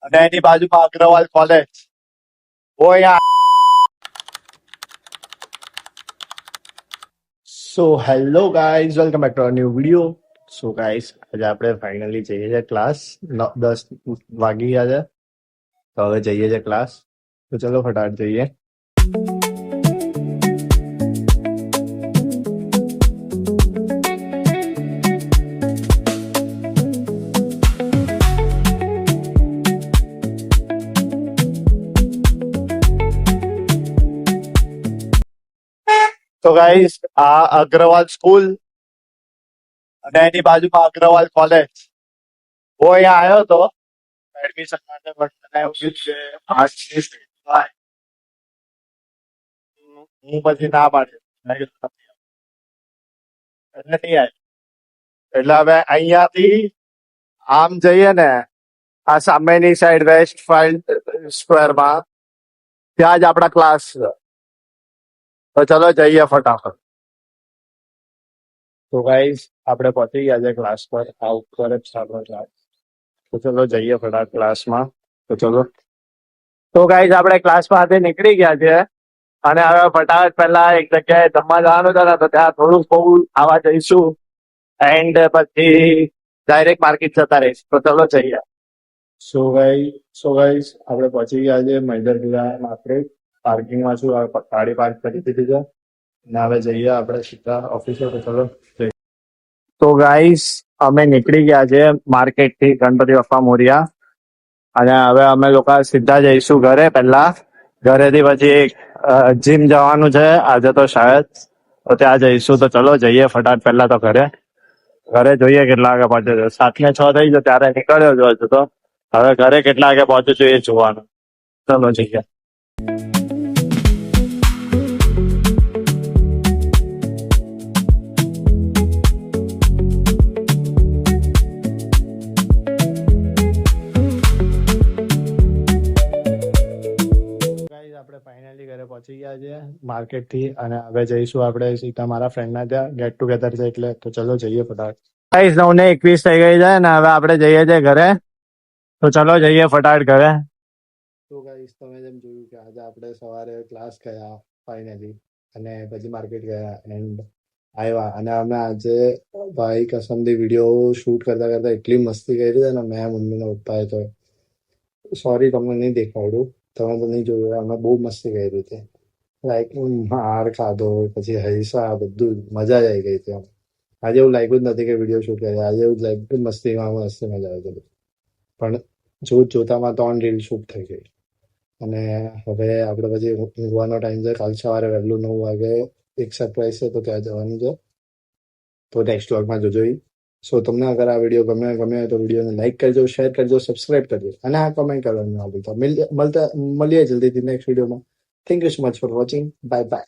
અને એની બાજુમાં અગ્રવાલ કોલેજ. ઓ યાર. So hello guys, welcome back to a new video. So guys, આજે આપણે ફાઇનલી જઈએ છીએ ક્લાસ. 10 વાગી ગયા છે, તો હવે જઈએ છીએ ક્લાસ. તો ચલો ફટાફટ જઈએ. તો ગાઈઝ, આ અગ્રવાલ સ્કૂલ અને એની બાજુમાં અગ્રવાલ કોલેજ. હું અહીંયા આવ્યો હતો એડમિશન માટે, બટ મને એવું કીધું કે આર્ટ્સની સ્ટ્રીમ થાય. હું પછી ના પાડી, મેં કીધું નથી આવવું. એટલે નહીં આવ્યો. એટલે હવે અહીંયાથી આમ જઈએ ને, આ સામેની સાઈડ વેસ્ટ ફિલ્ડ સ્ક્વેરમાં, ત્યાં જ આપણા ક્લાસ છે. તો ચલો જઈએ ફટાફટ. તો ગાઈઝ, આપણે પહોંચી ગયા છે ક્લાસ પર. આ ઉપર જ છે આપણો ક્લાસ. તો ચલો જઈએ ફટાફટ ક્લાસમાં. તો ચલો. તો ગાઈઝ, આપણે ક્લાસમાંથી નીકળી ગયા છે અને હવે ફટાફટ પહેલા એક જગ્યાએ જમવા જવાનું છે ને, તો ત્યાં થોડુંક બહુ આવા જઈશું એન્ડ પછી ડાયરેક્ટ માર્કેટ જતા રહીશ. તો ચલો જઈએ. સો ગાઈઝ, આપણે પહોંચી ગયા છે મૈદરપુરા માર્કેટ. પાર્કિંગમાં છું, ગાડી પાર્ક કરી દીધી છે અને હવે જઈએ આપણે સીધા ઓફિસે. તો ચલો જઈએ. તો ગાઈઝ, અમે નીકળી ગયા છે માર્કેટ થી, ગણપતિ બાપ્પા મોરિયા. અને હવે અમે લોકો સીધા જઈશું ઘરે. પહેલા ઘરેથી પછી જીમ જવાનું છે આજે તો શાયદ, તો ત્યાં જઈશું. તો ચલો જઈએ ફટાફટ પહેલા તો ઘરે. ઘરે જોઈએ કેટલા વાગે પહોંચે છે. 7:06 થઈ છે ત્યારે નીકળ્યો જ હતો. તો હવે ઘરે કેટલા વાગે પહોંચું છું એ જોવાનું. ચલો જઈએ. આપણે ફાઇનલી ઘરે પહોંચી ગયા છે માર્કેટ થી, અને હવે જઈશું આપણે સીધા મારા ફ્રેન્ડ ના ત્યાં. ગેટ ટુગેધર છે એટલે. તો ચલો જઈએ ફટાફટ. 9:21 થઈ ગઈ છે ને હવે આપણે જઈએ છીએ ઘરે. તો ચલો જઈએ ફટાફટ ઘરે. તો ગાઈસ, તમે જેમ જોયું કે આજે આપણે સવારે ક્લાસ ગયા ફાઇનલી, અને પછી માર્કેટ ગયા એન્ડ આવ્યા. અને અમે આજે ભાઈ કસમથી વિડીયો શૂટ કરતા કરતા એટલી મસ્તી કરી છે ને, મેં મમ્મીના પપ્પાએ તો. સોરી, તમને નહીં દેખાડું, તમે તો નહીં જોયું. અમે બહુ મસ્તી કરી હતી. લાઈક માર ખાધો, પછી હૈસા, બધું મજા જ આવી ગઈ હતી. આજે એવું લાગ્યું જ નથી કે વિડીયો શૂટ કરે. આજે એવું લાગ્યું કે મસ્તીમાં મજા આવી ગઈ. પણ જોતામાં 3 રીલ શૂટ થઈ ગઈ. અને હવે આપણે પછી ઊંઘવાનો ટાઈમ છે. કાલ સવારે વહેલું 9 વાગે એક સરપ્રાઈઝ છે, તો ત્યાં જવાનું છે. તો નેક્સ્ટ વ્લોગમાં જોજો. સો તમને અગર આ વિડીયો ગમ્યો હોય તો વિડીયોને લાઈક કરજો, શેર કરજો, સબસ્ક્રાઇબ કરજો, અને આ કમેન્ટ કરવાનું ના ભૂલતા. મળીએ જલ્દીથી નેક્સ્ટ વિડીયોમાં. Thank you so much for watching. Bye bye.